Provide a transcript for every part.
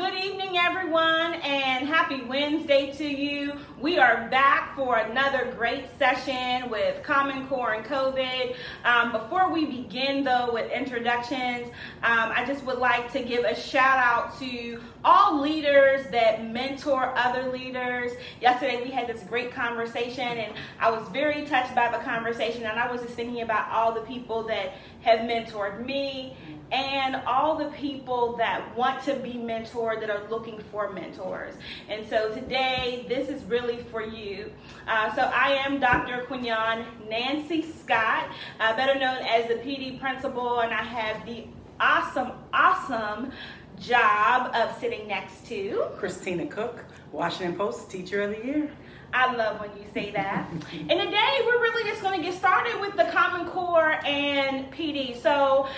Good evening, everyone, and happy Wednesday to you. We are back for another great session with Common Core and COVID. Before we begin, though, with introductions, I just would like to give a shout out to all leaders that mentor other leaders. Yesterday, we had this great conversation, and I was very touched by the conversation, and I was just thinking about all the people that have mentored me and all the people that want to be mentored, that are looking for mentors. And so today, this is really for you. So I am Dr. Quignon Nancy Scott, better known as the PD principal, and I have the awesome job of sitting next to Christina Cook, Washington Post Teacher of the Year. I love when you say that. And today, we're really just going to get started with the Common Core and PD. So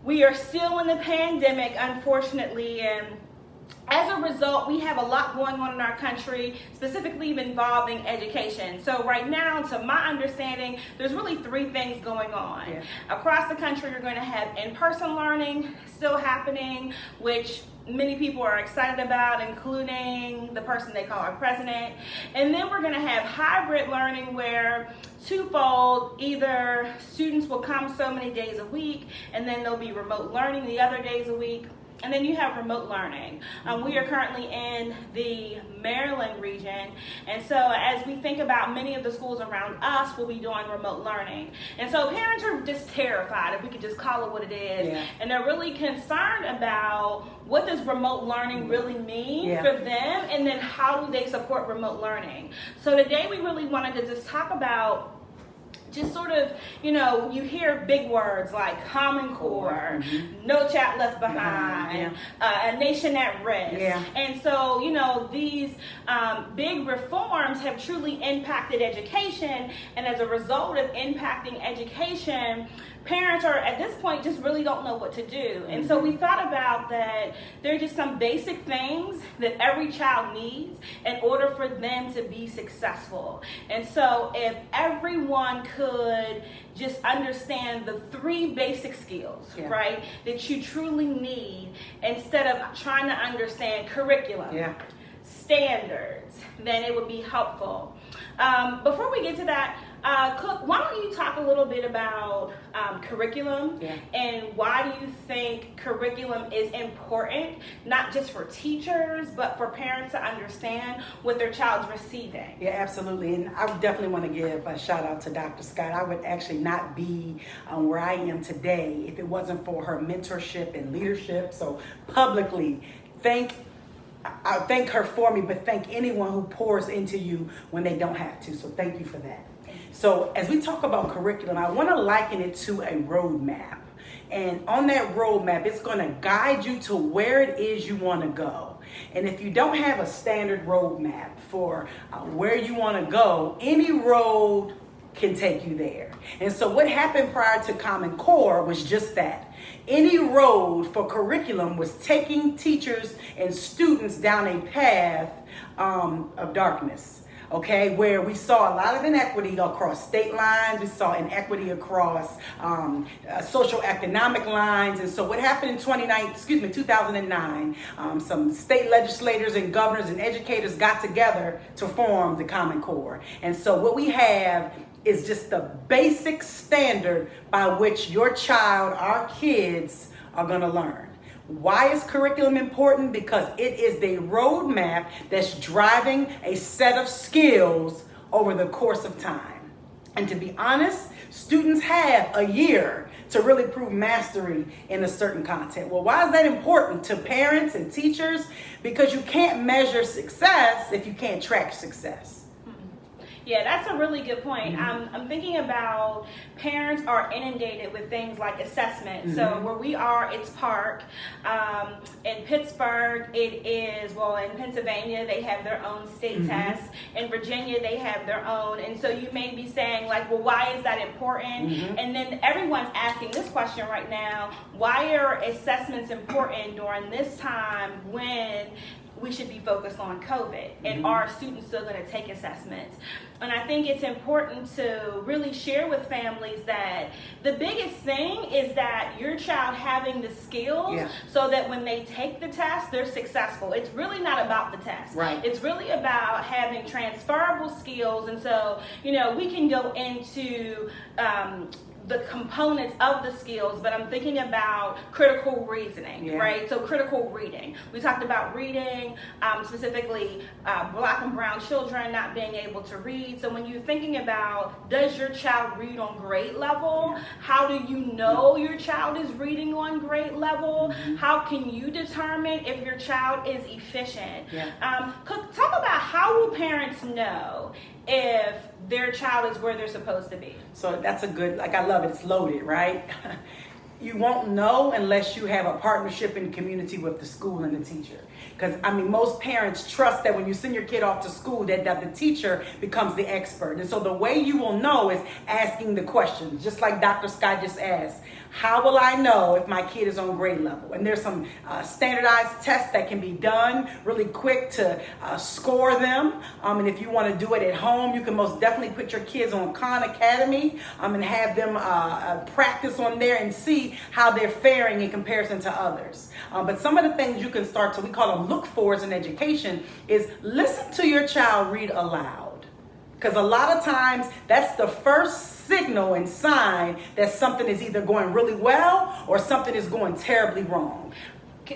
we are still in the pandemic, unfortunately, and as a result, we have a lot going on in our country, specifically involving education. So right now, to my understanding, there's really three things going on. Yeah. Across the country, you're going to have in-person learning still happening, which many people are excited about, including the person they call our president. And then we're going to have hybrid learning, where twofold, either students will come so many days a week, and then there'll be remote learning the other days a week. And then you have remote learning. We are currently in the Maryland region. And so as we think about many of the schools around us will be doing remote learning. And so parents are just terrified, if we could just call it what it is. Yeah. And they're really concerned about what does remote learning really mean Yeah. for them, and then how do they support remote learning. So today we really wanted to just talk about just sort of, you hear big words like Common Core, No Child Left Behind, a nation at risk. Yeah. And so, these big reforms have truly impacted education. And as a result of impacting education, parents are at this point just really don't know what to do. And so we thought about that there are just some basic things that every child needs in order for them to be successful. And so if everyone could just understand the three basic skills, right, that you truly need, instead of trying to understand curriculum, standards, then it would be helpful. Before we get to that, Cook, why don't you talk a little bit about curriculum and why do you think curriculum is important, not just for teachers, but for parents to understand what their child's receiving? Yeah, absolutely. And I would definitely want to give a shout out to Dr. Scott. I would actually not be where I am today if it wasn't for her mentorship and leadership. So publicly, I thank her for me, but thank anyone who pours into you when they don't have to. So thank you for that. So as we talk about curriculum, I want to liken it to a roadmap. And on that roadmap, it's going to guide you to where it is you want to go. And if you don't have a standard roadmap for where you want to go, any road can take you there. And so what happened prior to Common Core was just that. Any road for curriculum was taking teachers and students down a path of darkness. Okay, where we saw a lot of inequity across state lines, we saw inequity across social economic lines. And so what happened in 2009, some state legislators and governors and educators got together to form the Common Core. And so what we have is just the basic standard by which your child, our kids, are going to learn. Why is curriculum important? Because it is the roadmap that's driving a set of skills over the course of time. And to be honest, students have a year to really prove mastery in a certain content. Well, why is that important to parents and teachers? Because you can't measure success if you can't track success. Yeah, that's a really good point. I'm thinking about parents are inundated with things like assessment. So where we are, it's Park. In Pittsburgh, it is, in Pennsylvania, they have their own state tests. In Virginia, they have their own. And so you may be saying, why is that important? And then everyone's asking this question right now: why are assessments important during this time when we should be focused on COVID, and are students still going to take assessments? And I think it's important to really share with families that the biggest thing is that your child having the skills so that when they take the test, they're successful. It's really not about the test. Right. It's really about having transferable skills. And so, we can go into the components of the skills, but I'm thinking about critical reasoning, right? So critical reading. We talked about reading, specifically Black and brown children not being able to read. So when you're thinking about, does your child read on grade level? How do you know your child is reading on grade level? How can you determine if your child is efficient? Talk about, how will parents know if their child is where they're supposed to be? So that's a good, I love it. It's loaded, right? You won't know unless you have a partnership in community with the school and the teacher. Because, most parents trust that when you send your kid off to school, that the teacher becomes the expert. And so the way you will know is asking the questions, just like Dr. Scott just asked. How will I know if my kid is on grade level? And there's some standardized tests that can be done really quick to score them. And if you want to do it at home, you can most definitely put your kids on Khan Academy and have them practice on there and see how they're faring in comparison to others. But some of the things you can start to, we call them look-fors in education, is listen to your child read aloud. Because a lot of times that's the first signal and sign that something is either going really well or something is going terribly wrong.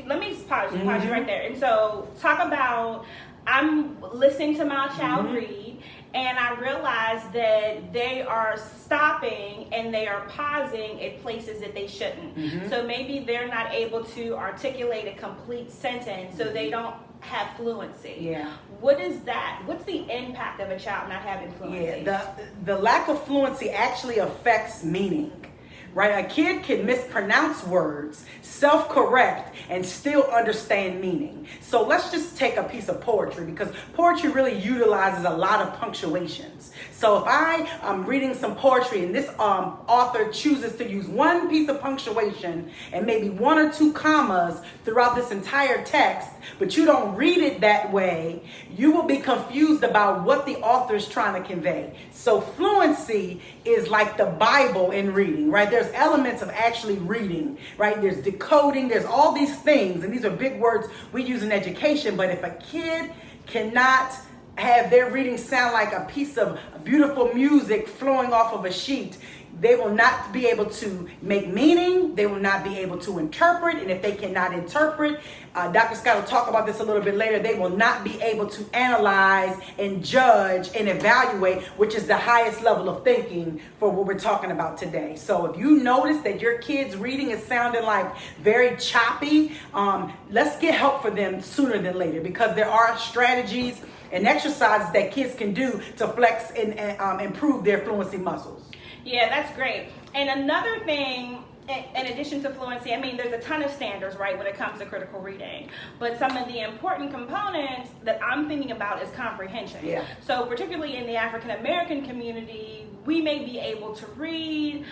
Let me pause you right there. And so talk about, I'm listening to my child read, and I realize that they are stopping and they are pausing at places that they shouldn't. So maybe they're not able to articulate a complete sentence, so they don't have fluency. What is that? What's the impact of a child not having fluency? The lack of fluency actually affects meaning. Right? A kid can mispronounce words, self-correct, and still understand meaning. So let's just take a piece of poetry, because poetry really utilizes a lot of punctuations. So if I am reading some poetry and this author chooses to use one piece of punctuation and maybe one or two commas throughout this entire text, but you don't read it that way, you will be confused about what the author is trying to convey. So fluency is like the Bible in reading, right? There's elements of actually reading, right? There's decoding, there's all these things, and these are big words we use in education. But if a kid cannot have their reading sound like a piece of beautiful music flowing off of a sheet, they will not be able to make meaning. They will not be able to interpret. And if they cannot interpret, Dr. Scott will talk about this a little bit later, they will not be able to analyze and judge and evaluate, which is the highest level of thinking for what we're talking about today. So if you notice that your kid's reading is sounding like very choppy, let's get help for them sooner than later, because there are strategies and exercises that kids can do to flex and improve their fluency muscles. Yeah, that's great. And another thing, in addition to fluency, there's a ton of standards, right, when it comes to critical reading. But some of the important components that I'm thinking about is comprehension. So particularly in the African American community, we may be able to read.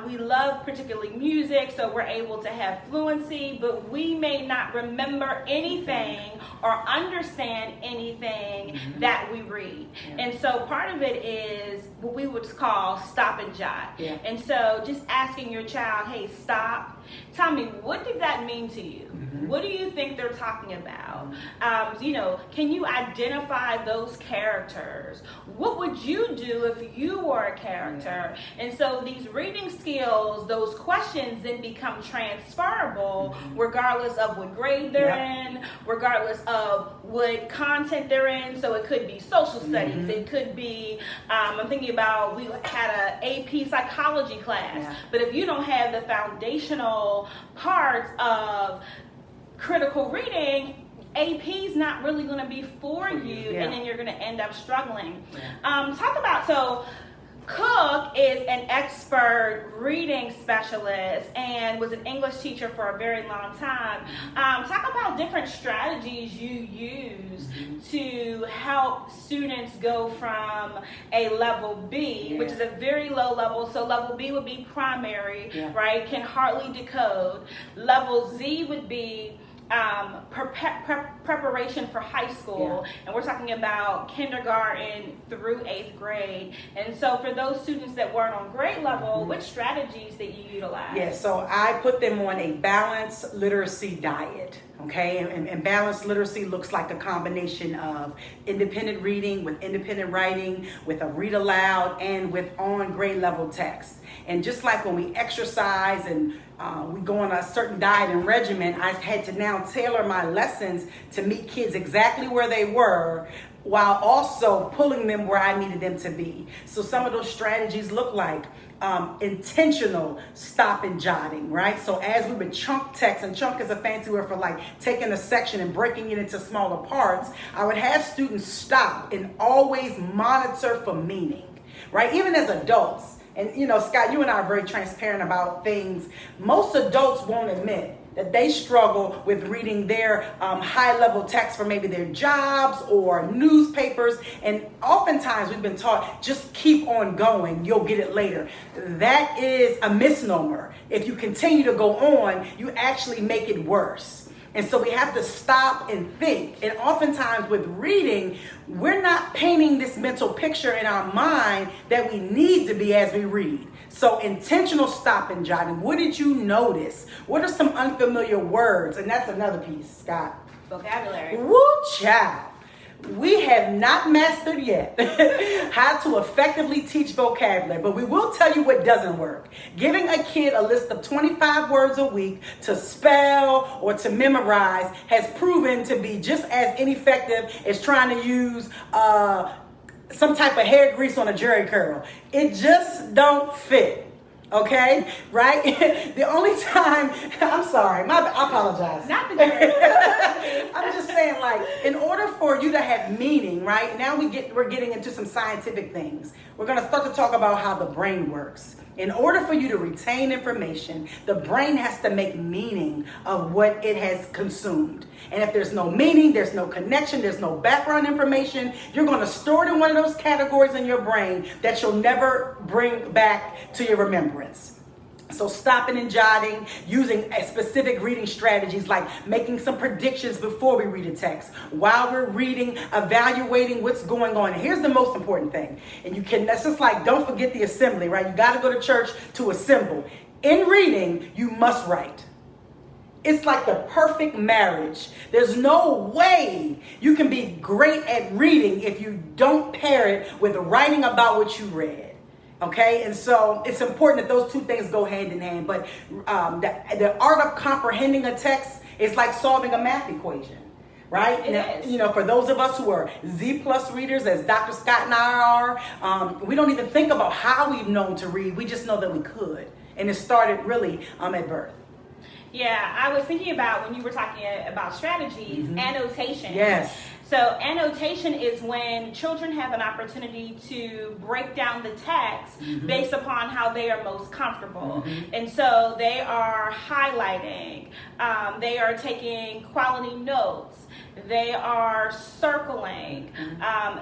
We love particularly music, so we're able to have fluency, but we may not remember anything or understand anything that we read. And so part of it is what we would call stop and jot. And so just asking your child, hey, stop. Tell me, what did that mean to you? What do you think they're talking about? Can you identify those characters? What would you do if you were a character? And so these reading skills, those questions then become transferable regardless of what grade they're in, regardless of what content they're in. So it could be social studies. It could be, I'm thinking about, we had an AP psychology class. But if you don't have the foundational parts of critical reading, AP's not really going to be for you, and then you're going to end up struggling. So Cook is an expert reading specialist and was an English teacher for a very long time. Talk about different strategies you use to help students go from a level B, which is a very low level. So level B would be primary, right? Can hardly decode. Level Z would be preparation for high school, and we're talking about kindergarten through 8th grade. And so for those students that weren't on grade level, which strategies that you utilize? Yeah, so I put them on a balanced literacy diet. Okay, and balanced literacy looks like a combination of independent reading with independent writing, with a read aloud, and with on grade level text. And just like when we exercise and we go on a certain diet and regimen, I had to now tailor my lessons to meet kids exactly where they were, while also pulling them where I needed them to be. So some of those strategies look like intentional stop and jotting, right? So as we would chunk text, and chunk is a fancy word for like taking a section and breaking it into smaller parts, I would have students stop and always monitor for meaning, right? Even as adults, and you know, Scott, you and I are very transparent about things. Most adults won't admit that they struggle with reading their high-level text for maybe their jobs or newspapers. And oftentimes we've been taught, just keep on going, you'll get it later. That is a misnomer. If you continue to go on, you actually make it worse. And so we have to stop and think. And oftentimes with reading, we're not painting this mental picture in our mind that we need to be as we read. So intentional stop and jotting. What did you notice? What are some unfamiliar words? And that's another piece, Scott. Vocabulary. Woo, child. We have not mastered yet how to effectively teach vocabulary, but we will tell you what doesn't work. Giving a kid a list of 25 words a week to spell or to memorize has proven to be just as ineffective as trying to use some type of hair grease on a jerry curl. It just don't fit. Okay, right? The only time, I'm sorry, I apologize. Not the jerry. I'm just saying, like, in order for you to have meaning, right? Now we're getting into some scientific things. We're going to start to talk about how the brain works. In order for you to retain information, the brain has to make meaning of what it has consumed. And if there's no meaning, there's no connection, there's no background information, you're going to store it in one of those categories in your brain that you'll never bring back to your remembrance. So stopping and jotting, using specific reading strategies like making some predictions before we read a text, while we're reading, evaluating what's going on. And here's the most important thing. And that's just like, don't forget the assembly, right? You got to go to church to assemble. In reading, you must write. It's like the perfect marriage. There's no way you can be great at reading if you don't pair it with writing about what you read. Okay, and so it's important that those two things go hand in hand. But the art of comprehending a text is like solving a math equation, right? It is. You know, for those of us who are Z+ readers, as Dr. Scott and I are, we don't even think about how we've known to read. We just know that we could, and it started really at birth. Yeah, I was thinking about when you were talking about strategies, annotation. Yes. So annotation is when children have an opportunity to break down the text based upon how they are most comfortable. And so they are highlighting, they are taking quality notes, they are circling,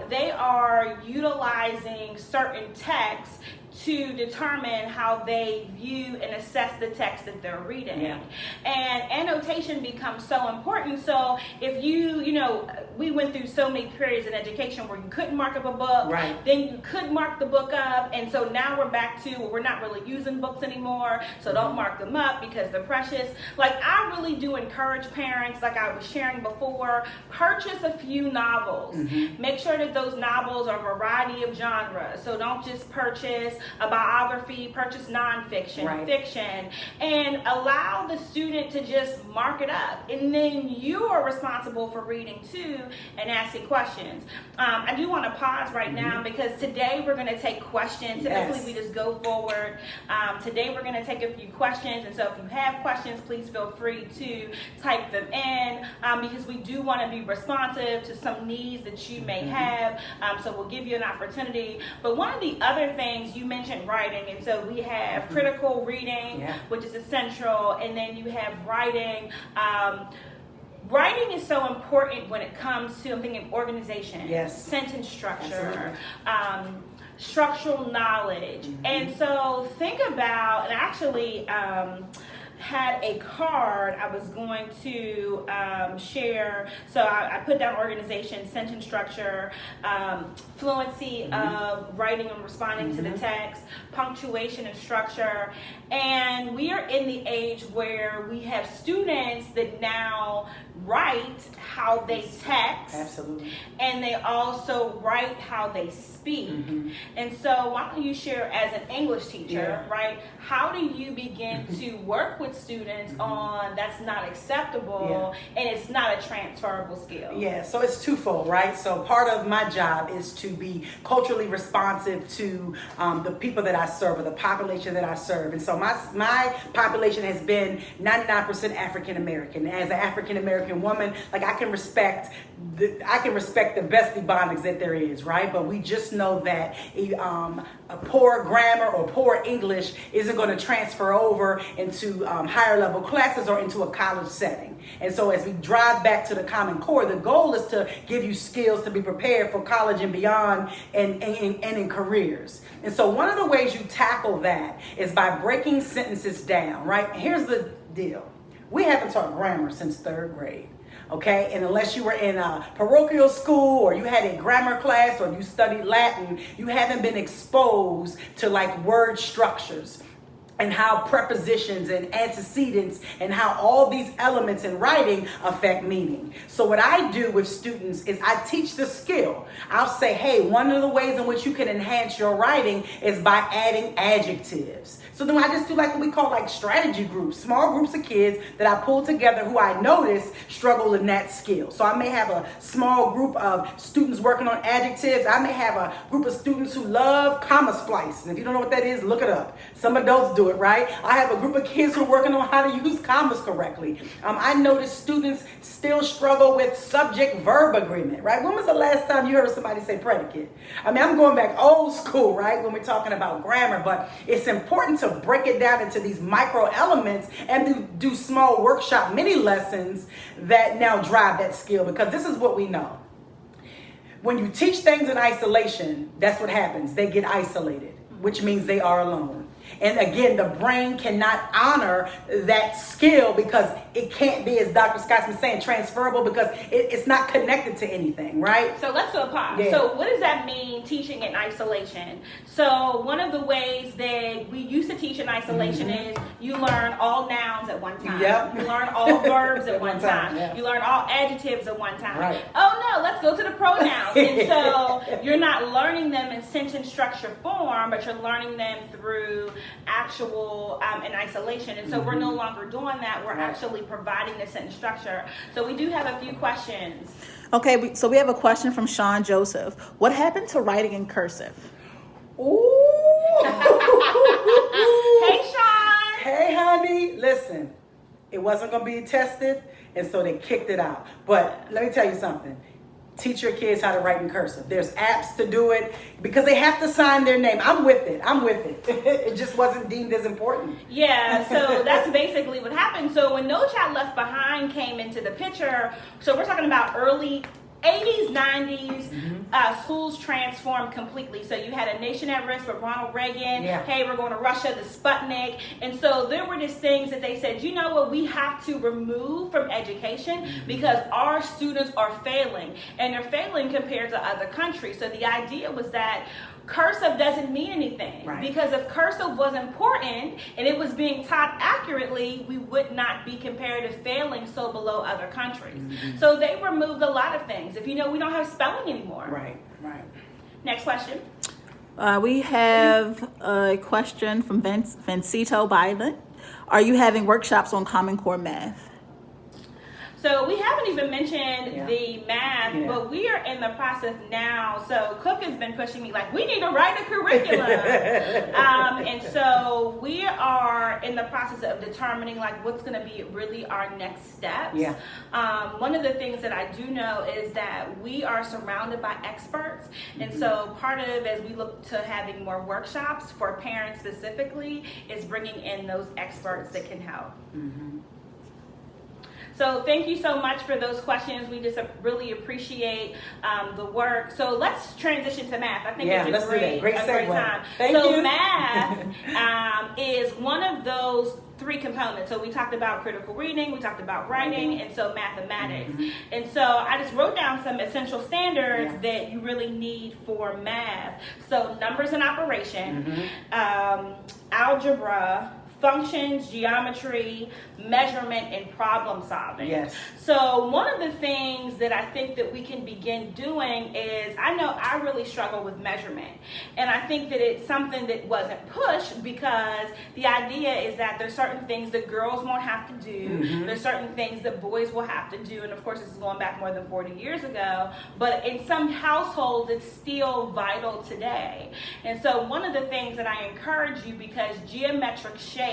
they are utilizing certain texts to determine how they view and assess the text that they're reading. Yeah. And annotation becomes so important. So if you know, we went through so many periods in education where you couldn't mark up a book, right, then you could mark the book up, and so now we're back to where we're not really using books anymore, so don't mark them up because they're precious. Like, I really do encourage parents, like I was sharing before, purchase a few novels. Make sure that those novels are a variety of genres, so don't just purchase a biography, purchase nonfiction, fiction, and allow the student to just mark it up. And then you are responsible for reading too and asking questions. I do want to pause right now because today we're going to take questions. Typically we just go forward. Today we're going to take a few questions, and so if you have questions, please feel free to type them in because we do want to be responsive to some needs that you may have. So we'll give you an opportunity. But one of the other things you mentioned writing, and so we have critical reading, which is essential, and then you have writing. Writing is so important when it comes to, I'm thinking, organization, sentence structure, structural knowledge. And so think about, and actually had a card I was going to share. So I put down organization, sentence structure, fluency of writing and responding to the text, punctuation and structure. And we are in the age where we have students that now write how they text. Absolutely. And they also write how they speak. And so why don't you share, as an English teacher, right, how do you begin to work with students on that's not acceptable and it's not a transferable skill? Yeah, so it's twofold, right? So part of my job is to be culturally responsive to the people that I serve, or the population that I serve. And so my population has been 99% African American. As an African American woman, like I can respect the best Ebonics that there is, right? But we just know that a poor grammar or poor English isn't going to transfer over into higher level classes or into a college setting. And so as we drive back to the Common Core, the goal is to give you skills to be prepared for college and beyond, and in careers. And so one of the ways you tackle that is by breaking sentences down, right? Here's the deal. We haven't taught grammar since 3rd grade. Okay, and unless you were in a parochial school or you had a grammar class or you studied Latin, you haven't been exposed to like word structures and how prepositions and antecedents and how all these elements in writing affect meaning. So what I do with students is I teach the skill. I'll say, hey, one of the ways in which you can enhance your writing is by adding adjectives. So then I just do like what we call like strategy groups, small groups of kids that I pull together who I notice struggle in that skill. So I may have a small group of students working on adjectives. I may have a group of students who love comma splice. And if you don't know what that is, look it up. Some adults do it, right? I have a group of kids who are working on how to use commas correctly. I notice students still struggle with subject-verb agreement, right? When was the last time you heard somebody say predicate? I mean, I'm going back old school, right? When we're talking about grammar, but it's important to break it down into these micro elements and do small workshop mini lessons that now drive that skill, because this is what we know. When you teach things in isolation, that's what happens. They get isolated, which means they are alone. And again, the brain cannot honor that skill because it can't be, as Dr. Scott's been saying, transferable, because it's not connected to anything, right? So let's do a pause. Yeah. So what does that mean, teaching in isolation? So one of the ways that we used to teach in isolation is you learn all nouns at one time. Yep. You learn all verbs at one time. Yeah. You learn all adjectives at one time. Right. Oh no, let's go to the pronouns. And so you're not learning them in sentence structure form, but you're learning them through actual in isolation. And so we're no longer doing that. We're actually providing the sentence structure. So we do have a few questions. Okay, so we have a question from Sean Joseph. What happened to writing in cursive? Ooh. Hey, Sean. Hey, honey. Listen, it wasn't going to be tested, and so they kicked it out. But let me tell you something. Teach your kids how to write in cursive. There's apps to do it because they have to sign their name. I'm with it. It just wasn't deemed as important. Yeah, so that's basically what happened. So when No Child Left Behind came into the picture, so we're talking about early 80s, 90s, schools transformed completely. So you had A Nation at Risk with Ronald Reagan. Yeah. Hey, we're going to Russia, the Sputnik. And so there were these things that they said, you know what, we have to remove from education because our students are failing. And they're failing compared to other countries. So the idea was that cursive doesn't mean anything. Right. Because if cursive was important and it was being taught accurately, we would not be compared to failing so below other countries. So they removed a lot of things. If you know, we don't have spelling anymore. Right. Next question. We have a question from Vincito Biden. Are you having workshops on Common Core math? So we haven't even mentioned the math, but we are in the process now. So Cook has been pushing me like, we need to write a curriculum. And so we are in the process of determining like what's going to be really our next steps. Yeah. One of the things that I do know is that we are surrounded by experts. And so part of, as we look to having more workshops for parents specifically, is bringing in those experts that can help. So thank you so much for those questions. We just really appreciate the work. So let's transition to math. I think it's a great segue. time. Thank you. Math is one of those three components. So we talked about critical reading, we talked about writing, and so mathematics. And so I just wrote down some essential standards that you really need for math. So numbers and operation, algebra, functions, geometry, measurement, and problem solving. Yes. So one of the things that I think that we can begin doing is, I know I really struggle with measurement, and I think that it's something that wasn't pushed because the idea is that there's certain things that girls won't have to do, there's certain things that boys will have to do, and of course this is going back more than 40 years ago, but in some households it's still vital today. And so one of the things that I encourage you, because geometric shapes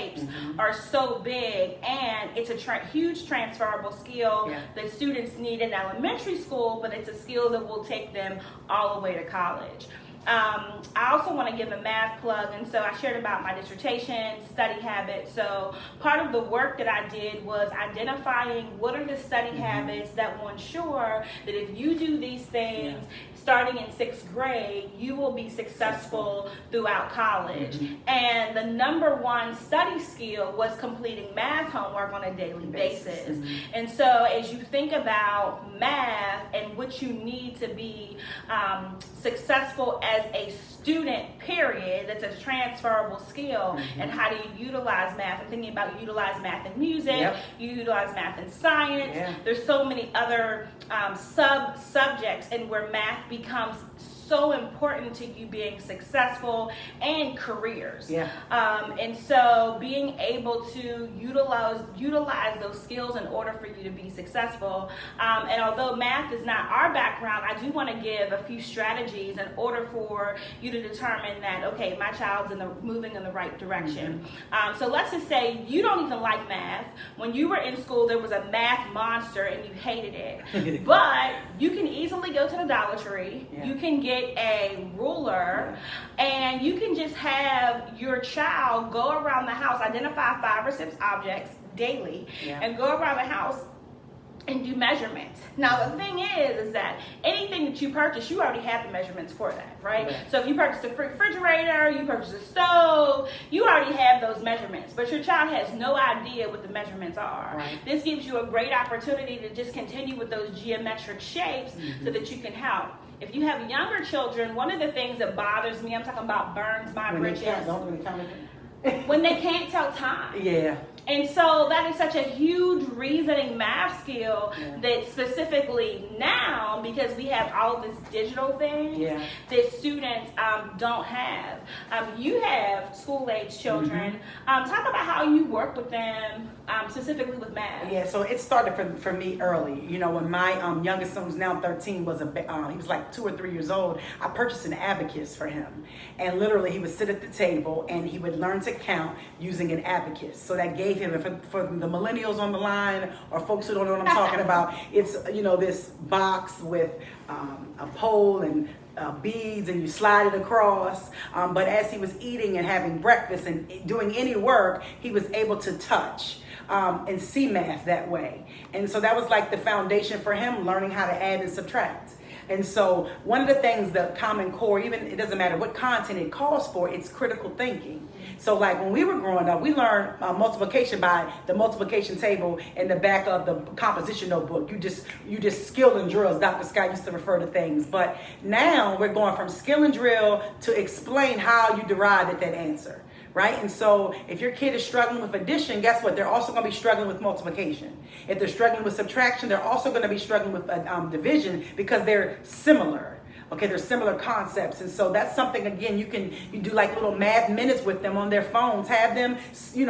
are so big, and it's a huge transferable skill that students need in elementary school, but it's a skill that will take them all the way to college. I also want to give a math plug, and so I shared about my dissertation, study habits. So part of the work that I did was identifying what are the study habits that will ensure that if you do these things starting in 6th grade, you will be successful throughout college. And the number one study skill was completing math homework on a daily basis. And so as you think about math and what you need to be successful as a student, period, that's a transferable skill, and how do you utilize math? I'm thinking about utilize math in music, you utilize math in science. There's so many other subjects and where math becomes so important to you being successful and careers. And so being able to utilize those skills in order for you to be successful. And although math is not our background, I do want to give a few strategies in order for you to determine that, okay, my child's moving in the right direction. So let's just say you don't even like math. When you were in school, there was a math monster and you hated it. But you can easily go to the Dollar Tree. You can get a ruler, and you can just have your child go around the house, identify 5 or 6 objects daily, and go around the house and do measurements. Now the thing is that anything that you purchase, you already have the measurements for that, right? So if you purchase a refrigerator, you purchase a stove, you already have those measurements, but your child has no idea what the measurements are. This gives you a great opportunity to just continue with those geometric shapes so that you can help. If you have younger children, one of the things that bothers me, I'm talking about burns my bridges, when they can't tell time. And so that is such a huge reasoning math skill that specifically now, because we have all this digital things that students don't have. You have school-age children. Talk about how you work with them specifically with math. So it started for me early. You know, when my youngest son, who's now 13, he was like 2 or 3 years old, I purchased an abacus for him. And literally he would sit at the table and he would learn to count using an abacus. So that gave him, for the millennials on the line or folks who don't know what I'm talking about, it's, you know, this box with a pole and beads, and you slide it across. But as he was eating and having breakfast and doing any work, he was able to touch and see math that way. And so that was like the foundation for him, learning how to add and subtract. And so one of the things, the Common Core, even it doesn't matter what content it calls for, it's critical thinking. So like when we were growing up, we learned multiplication by the multiplication table in the back of the composition notebook. You just skill and drills. Dr. Scott used to refer to things. But now we're going from skill and drill to explain how you derived at that answer. Right? And so if your kid is struggling with addition, guess what? They're also going to be struggling with multiplication. If they're struggling with subtraction, they're also going to be struggling with division, because they're similar. Okay, they're similar concepts. And so that's something, again, you do like little math minutes with them on their phones. Have them,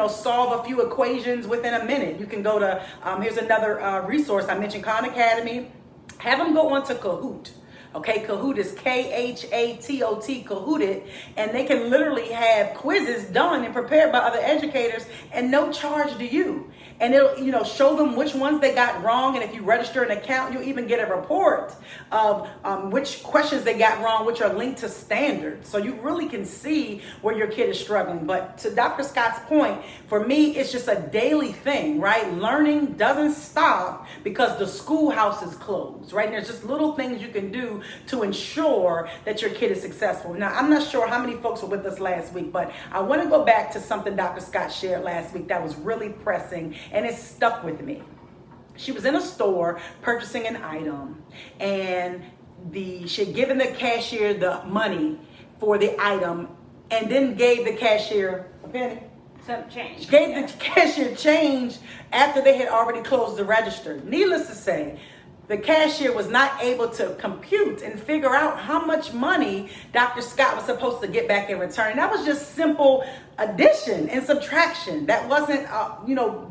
solve a few equations within a minute. You can go to, here's another resource. I mentioned Khan Academy. Have them go onto Kahoot. Okay, Kahoot is K-H-A-T-O-T, Kahooted, and they can literally have quizzes done and prepared by other educators and no charge to you. and it'll show them which ones they got wrong. And if you register an account, you'll even get a report of which questions they got wrong, which are linked to standards. So you really can see where your kid is struggling. But to Dr. Scott's point, for me, it's just a daily thing, right? Learning doesn't stop because the schoolhouse is closed, right? And there's just little things you can do to ensure that your kid is successful. Now, I'm not sure how many folks were with us last week, but I want to go back to something Dr. Scott shared last week that was really pressing, and it stuck with me. She was in a store purchasing an item, and she had given the cashier the money for the item and then gave the cashier a penny. Some change. Gave the cashier change after they had already closed the register. Needless to say, the cashier was not able to compute and figure out how much money Dr. Scott was supposed to get back in return. And that was just simple addition and subtraction. That wasn't,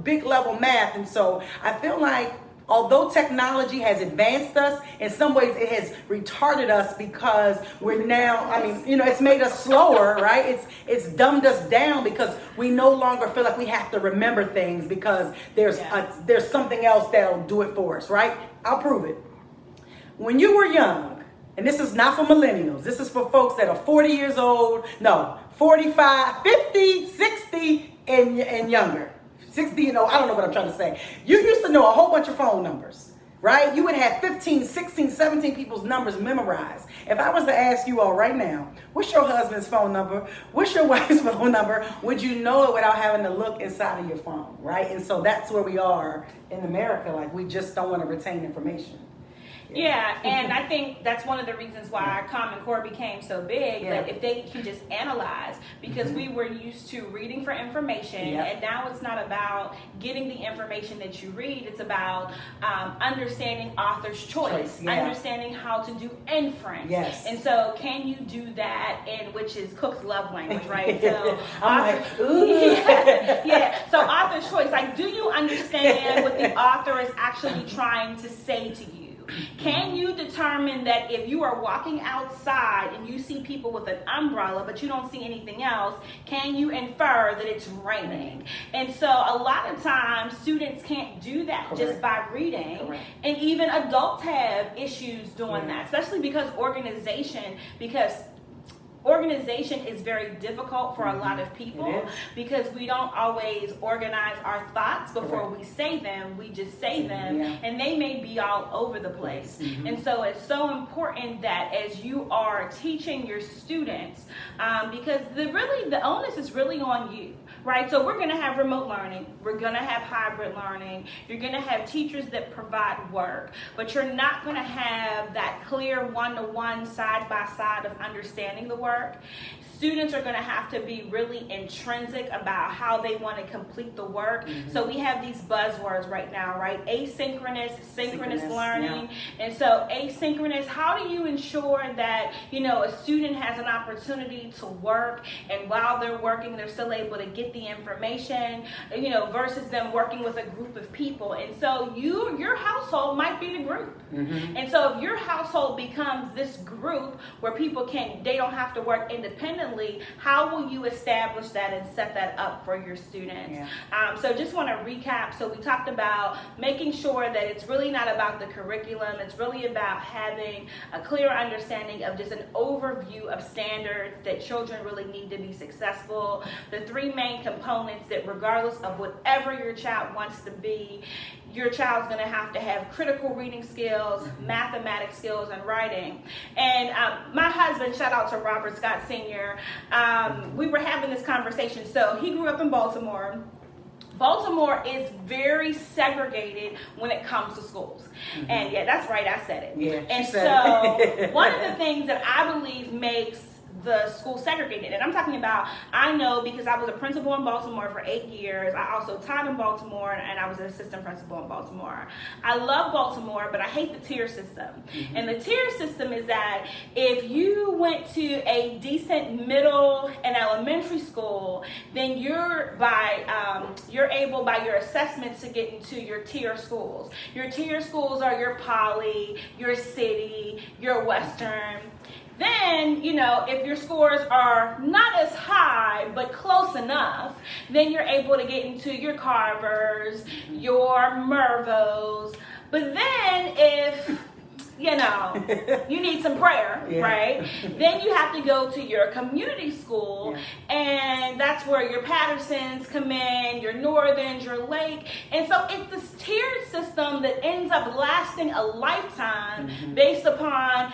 big level math. And so I feel like although technology has advanced us, in some ways it has retarded us because we're now, it's made us slower, right? It's dumbed us down because we no longer feel like we have to remember things because there's something else that'll do it for us, right? I'll prove it. When you were young, and this is not for millennials, this is for folks that are 40 years old, 45, 50, 60, and younger. 60, I don't know what I'm trying to say. You used to know a whole bunch of phone numbers, right? You would have 15, 16, 17 people's numbers memorized. If I was to ask you all right now, what's your husband's phone number? What's your wife's phone number? Would you know it without having to look inside of your phone, right? And so that's where we are in America. Like, we just don't want to retain information. Yeah, and I think that's one of the reasons why Common Core became so big, that if they can just analyze, because we were used to reading for information, and now it's not about getting the information that you read, it's about understanding author's choice, understanding how to do inference. Yes. And so can you do that, which is Cook's love language, right? So I'm so author's choice, like, do you understand what the author is actually trying to say to you? Can you determine that if you are walking outside and you see people with an umbrella but you don't see anything else, can you infer that it's raining? And so a lot of times students can't do that just by reading. And even adults have issues doing that, especially because organization is very difficult for a lot of people because we don't always organize our thoughts before we say them. We just say them and they may be all over the place. And so it's so important that as you are teaching your students, because the onus is really on you, right? So we're going to have remote learning. We're going to have hybrid learning. You're going to have teachers that provide work, but you're not going to have that clear one-to-one, side-by-side of understanding the work. Students are going to have to be really intrinsic about how they want to complete the work. So we have these buzzwords right now, right? Asynchronous, synchronous learning. And so asynchronous, how do you ensure that, a student has an opportunity to work, and while they're working, they're still able to get the information, versus them working with a group of people. And so your household might be the group. And so if your household becomes this group where people they don't have to work independently, how will you establish that and set that up for your students? So just want to recap. So we talked about making sure that it's really not about the curriculum. It's really about having a clear understanding of just an overview of standards that children really need to be successful. The three main components that regardless of whatever your child wants to be, your child's going to have critical reading skills, mathematics skills, and writing. And my husband, shout out to Robert Scott Sr., we were having this conversation. So he grew up in Baltimore. Baltimore is very segregated when it comes to schools. And that's right, I said it. And so one of the things that I believe makes the school segregated, and I'm talking about, I know because I was a principal in Baltimore for 8 years. I also taught in Baltimore, and I was an assistant principal in Baltimore. I love Baltimore, but I hate the tier system. And the tier system is that if you went to a decent middle and elementary school, then you're able by your assessments to get into your tier schools. Your tier schools are your Poly, your City, your Western. Then, if your scores are not as high, but close enough, then you're able to get into your Carvers, your Mervos. But then if you need some prayer, right? Then you have to go to your community school, and that's where your Pattersons come in, your Northerns, your Lake. And so it's this tiered system that ends up lasting a lifetime based upon,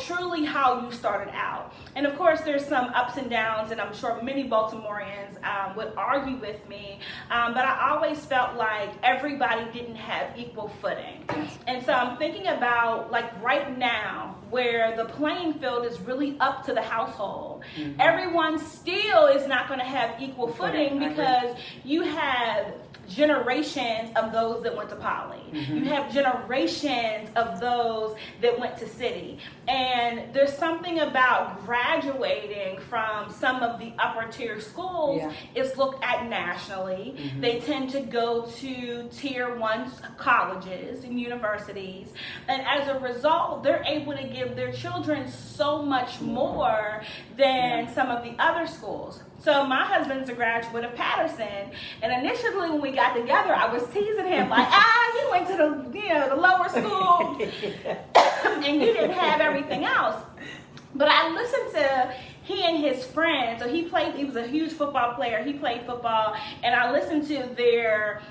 truly how you started out. And of course, there's some ups and downs, and I'm sure many Baltimoreans would argue with me, but I always felt like everybody didn't have equal footing. And so I'm thinking about, like, right now, where the playing field is really up to the household. Everyone still is not going to have equal footing, because you have generations of those that went to Poly. You have generations of those that went to City. And there's something about graduating from some of the upper tier schools. It's looked at nationally. They tend to go to tier 1 colleges and universities. And as a result, they're able to give their children so much more than some of the other schools. So my husband's a graduate of Patterson, and initially when we got together, I was teasing him like, you went to the lower school, and you didn't have everything else. But I listened to he and his friends. So he was a huge football player. He played football, and I listened to their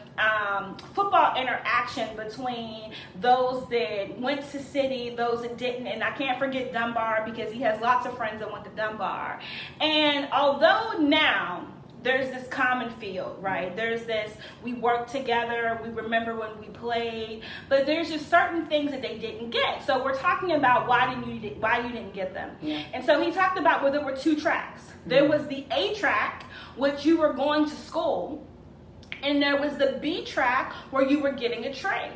football interaction between those that went to City, those that didn't, and I can't forget Dunbar, because he has lots of friends that went to Dunbar. And although now there's this common field, right? There's this, we work together, we remember when we played, but there's just certain things that they didn't get. So we're talking about why you didn't get them. And so he talked about where there were 2 tracks. There was the A track, which you were going to school, and there was the B track where you were getting a trade.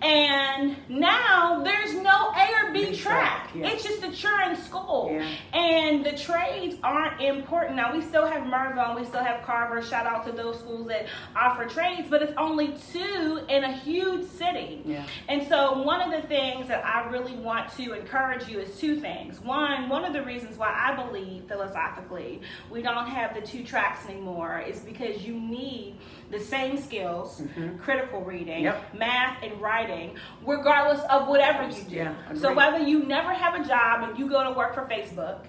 And now there's no A or B track. It's just that you're in school. And the trades aren't important. Now we still have Merville, we still have Carver. Shout out to those schools that offer trades, but it's only 2 in a huge city. And so one of the things that I really want to encourage you is 2 things. One of the reasons why I believe philosophically we don't have the 2 tracks anymore is because you need the same skills, critical reading, math, and writing, regardless of whatever you do. So whether you never have a job and you go to work for Facebook,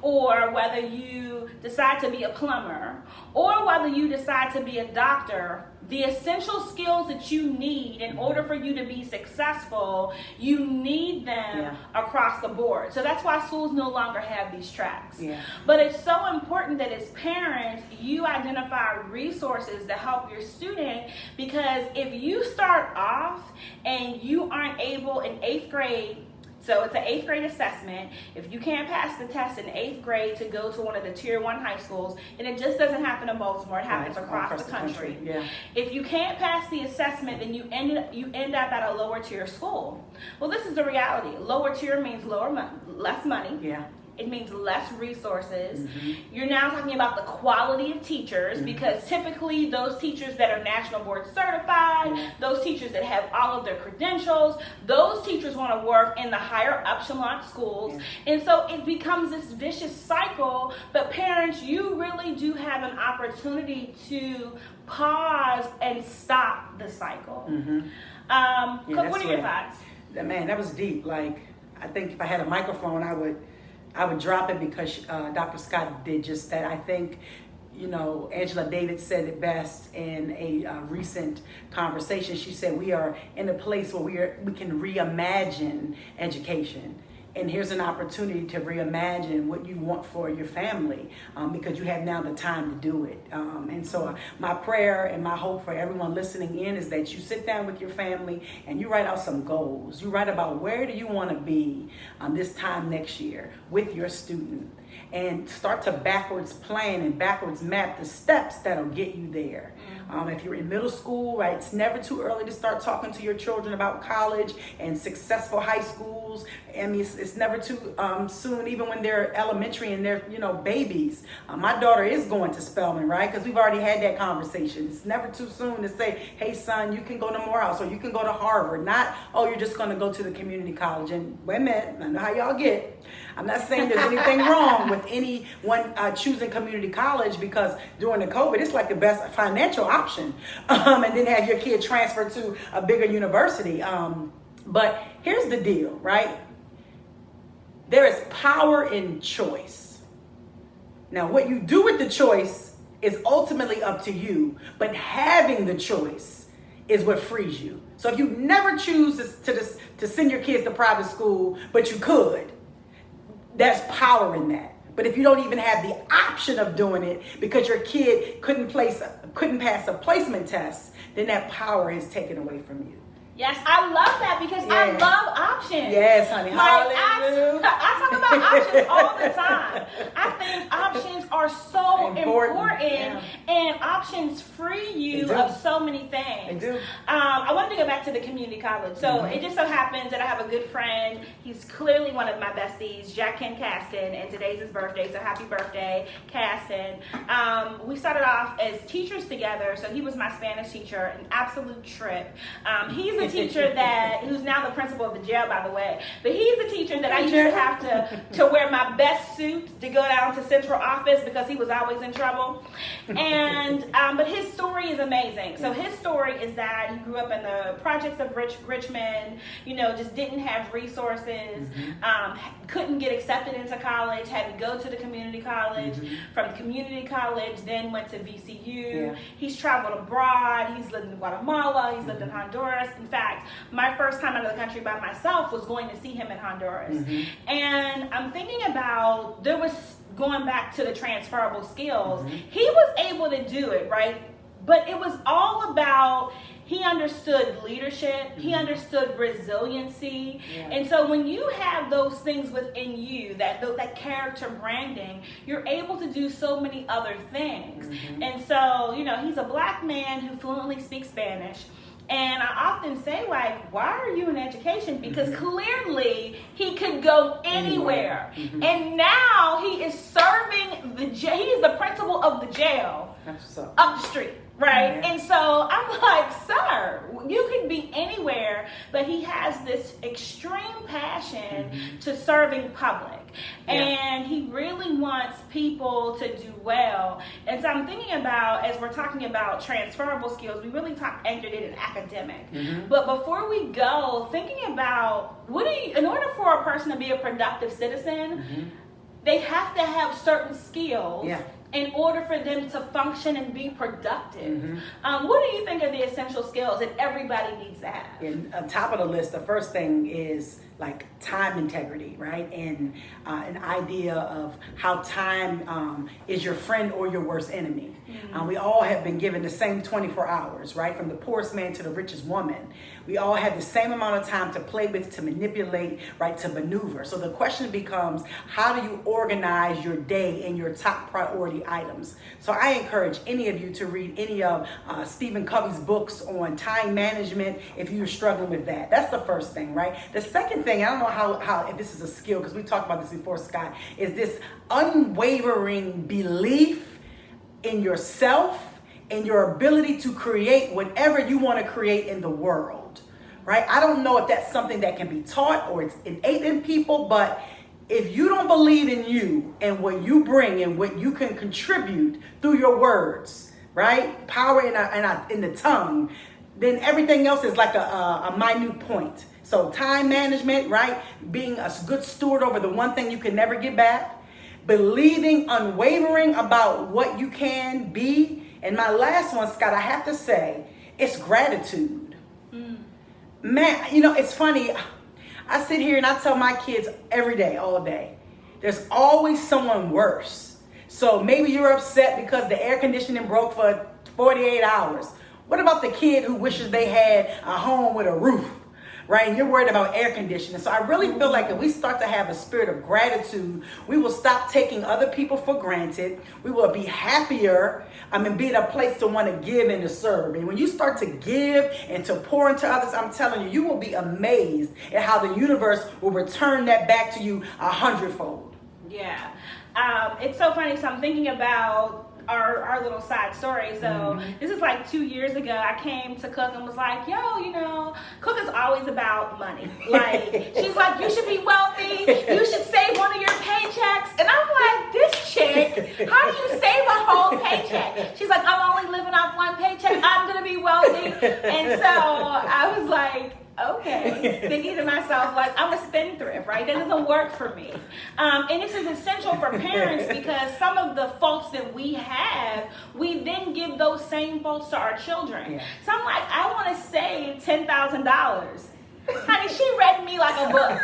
or whether you decide to be a plumber, or whether you decide to be a doctor, the essential skills that you need in order for you to be successful, you need them across the board. So that's why schools no longer have these tracks. But it's so important that as parents, you identify resources to help your student, because if you start off and you aren't able in 8th grade, so it's an 8th grade assessment. If you can't pass the test in 8th grade to go to one of the tier 1 high schools, and it just doesn't happen in Baltimore, it happens across the country. If you can't pass the assessment, then you end up at a lower tier school. Well, this is the reality. Lower tier means less money. It means less resources. You're now talking about the quality of teachers, because typically those teachers that are national board certified, those teachers that have all of their credentials, those teachers want to work in the higher echelon schools. And so it becomes this vicious cycle. But parents, you really do have an opportunity to pause and stop the cycle. Cook, what are your thoughts? Man, that was deep. Like, I think if I had a microphone, I would drop it, because Dr. Scott did just that. I think, Angela Davis said it best in a recent conversation. She said we are in a place where we can reimagine education. And here's an opportunity to reimagine what you want for your family, because you have now the time to do it. And so my prayer and my hope for everyone listening in is that you sit down with your family and you write out some goals. You write about where do you want to be this time next year with your student. and start to backwards plan and backwards map the steps that'll get you there. If you're in middle school, right, it's never too early to start talking to your children about college and successful high schools. I mean, it's never too soon, even when they're elementary and they're, babies. My daughter is going to Spelman, right? Because we've already had that conversation. It's never too soon to say, hey, son, you can go to Morehouse or you can go to Harvard. Not, oh, you're just going to go to the community college. And wait a minute, I know how y'all get. I'm not saying there's anything wrong with anyone choosing community college, because during the COVID, it's like the best financial option. And then have your kid transfer to a bigger university. But here's the deal, right? There is power in choice. Now, what you do with the choice is ultimately up to you, but having the choice is what frees you. So if you never choose to send your kids to private school, but you could, there's power in that. But if you don't even have the option of doing it because your kid couldn't pass a placement test, then that power is taken away from you. Yes, I love that, because I love options. Yes, honey. Hallelujah. I talk about options all the time. I think options are so important. And options free you of so many things. They do. I wanted to go back to the community college. So it just so happens that I have a good friend. He's clearly one of my besties, Jack Ken Caston, and today's his birthday, so happy birthday, Caston. We started off as teachers together, so he was my Spanish teacher, an absolute trip. He's a teacher who's now the principal of the jail, by the way, but he's a teacher that I used to have to wear my best suit to go down to central office because he was always in trouble. And but his story is amazing. So his story is that he grew up in the projects of Richmond, just didn't have resources, couldn't get accepted into college, had to go to the community college. From community college, then went to VCU. He's traveled abroad. He's lived in Guatemala. He's lived in Honduras. In fact, my first time out of the country by myself was going to see him in Honduras. And I'm thinking about, going back to the transferable skills. He was able to do it, right? But it was all about, he understood leadership, he understood resiliency. And so when you have those things within you, that character branding, you're able to do so many other things. And so, he's a black man who fluently speaks Spanish. And I often say, why are you in education? Because clearly he could go anywhere. And now he is serving he is the principal of the jail up the street, right? And so I'm like, sir, you can be anywhere, but he has this extreme passion to serving public. And he really wants people to do well. And so I'm thinking about, as we're talking about transferable skills, we really anchored it in academic. But before we go, thinking about, in order for a person to be a productive citizen, they have to have certain skills in order for them to function and be productive. What do you think are the essential skills that everybody needs to have? And on top of the list, the first thing is like time integrity, right? And an idea of how time is your friend or your worst enemy. We all have been given the same 24 hours, right? From the poorest man to the richest woman. We all have the same amount of time to play with, to manipulate, right? To maneuver. So the question becomes, how do you organize your day and your top priority items? So I encourage any of you to read any of Stephen Covey's books on time management if you're struggling with that. That's the first thing, right? The second thing, I don't know how if this is a skill, because we talked about this before, Scott, is this unwavering belief in yourself and your ability to create whatever you want to create in the world, right? I don't know if that's something that can be taught or it's innate in people, but if you don't believe in you and what you bring and what you can contribute through your words, right? Power in the tongue, then everything else is like a minute point. So time management, right? Being a good steward over the one thing you can never get back. Believing unwavering about what you can be. And my last one, Scott, I have to say, it's gratitude. Man, it's funny. I sit here and I tell my kids every day, all day, there's always someone worse. So maybe you're upset because the air conditioning broke for 48 hours. What about the kid who wishes they had a home with a roof? right? And you're worried about air conditioning. So I really feel like if we start to have a spirit of gratitude, we will stop taking other people for granted. We will be happier. Be in a place to want to give and to serve. And when you start to give and to pour into others, I'm telling you, you will be amazed at how the universe will return that back to you 100-fold. Yeah. It's so funny. So I'm thinking about our little side story. So this is like 2 years ago. I came to Cook and was like, yo, Cook is always about money. Like, she's like, you should be wealthy. You should save one of your paychecks. And I'm like, this chick, how do you save a whole paycheck? She's like, I'm only living off one paycheck. I'm going to be wealthy. And so I was like, okay, thinking to myself, like, I'm a spendthrift, right? That doesn't work for me. And this is essential for parents because some of the faults that we have, we then give those same faults to our children. Yeah. So I'm like, I want to save $10,000. Honey, she read me like a book.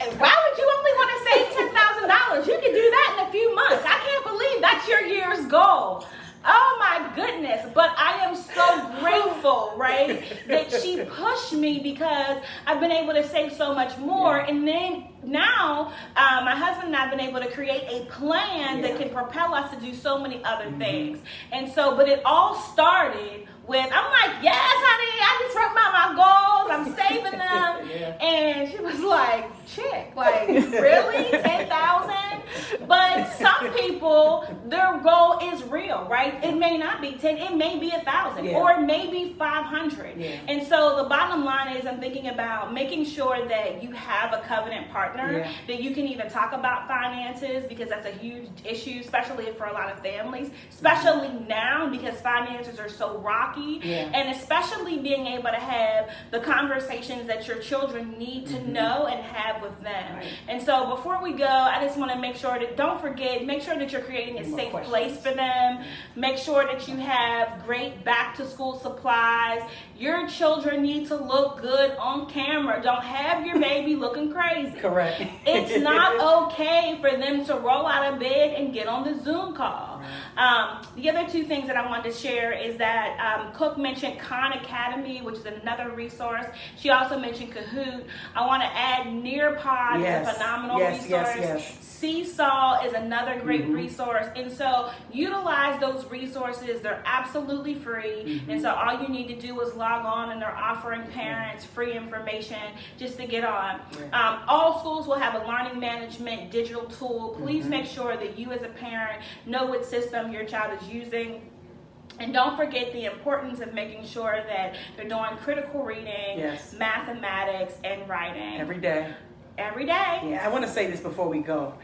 And why would you only want to save $10,000? You can do that in a few months. I can't believe that's your year's goal. Oh my goodness, but I am so grateful, right, that she pushed me because I've been able to save so much more. And then now my husband and I have been able to create a plan that can propel us to do so many other things. And so, but it all started with, I'm like, yes, honey, I just wrote out my goals, I'm saving them. And she was like, chick, like, really? 10,000? But some people, their goal is real, right? It may not be 10, it may be 1,000, or it may be 500. And so the bottom line is I'm thinking about making sure that you have a covenant partner, that you can even talk about finances, because that's a huge issue, especially for a lot of families, especially now because finances are so rocky. And especially being able to have the conversations that your children need to know and have with them. And so before we go, I just want to make sure that, don't forget, make sure that you're creating a safe place for them. Make sure that you have great back to school supplies. Your children need to look good on camera. Don't have your baby looking crazy. Correct. It's not okay for them to roll out of bed and get on the Zoom call. The other two things that I wanted to share is that Cook mentioned Khan Academy, which is another resource. She also mentioned Kahoot. I want to add Nearpod is a phenomenal resource. Seesaw is another great resource. And so utilize those resources. They're absolutely free. And so all you need to do is log on, and they're offering parents free information just to get on. All schools will have a learning management digital tool. Please make sure that you as a parent know what system your child is using. And don't forget the importance of making sure that they're doing critical reading, mathematics, and writing. Every day. Every day. Yeah, I want to say this before we go.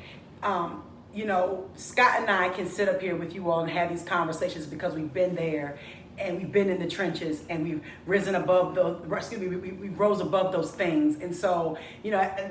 Scott and I can sit up here with you all and have these conversations because we've been there and we've been in the trenches and we've risen above we rose above those things. And so,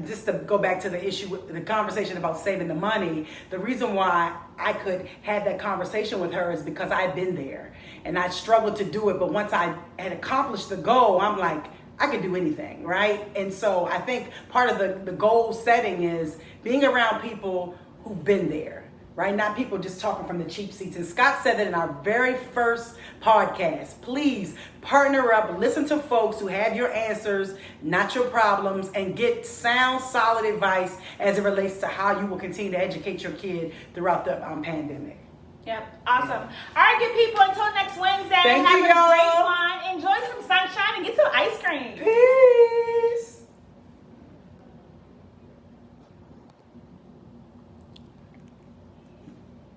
just to go back to the issue, the conversation about saving the money, the reason why I could have that conversation with her is because I've been there and I struggled to do it. But once I had accomplished the goal, I'm like, I can do anything, right? And so I think part of the goal setting is being around people who've been there, right? Not people just talking from the cheap seats. And Scott said that in our very first podcast. Please partner up, listen to folks who have your answers, not your problems, and get sound, solid advice as it relates to how you will continue to educate your kid throughout the pandemic. Yep, awesome. All right, good people, until next Wednesday. Thank have you, a y'all. great one.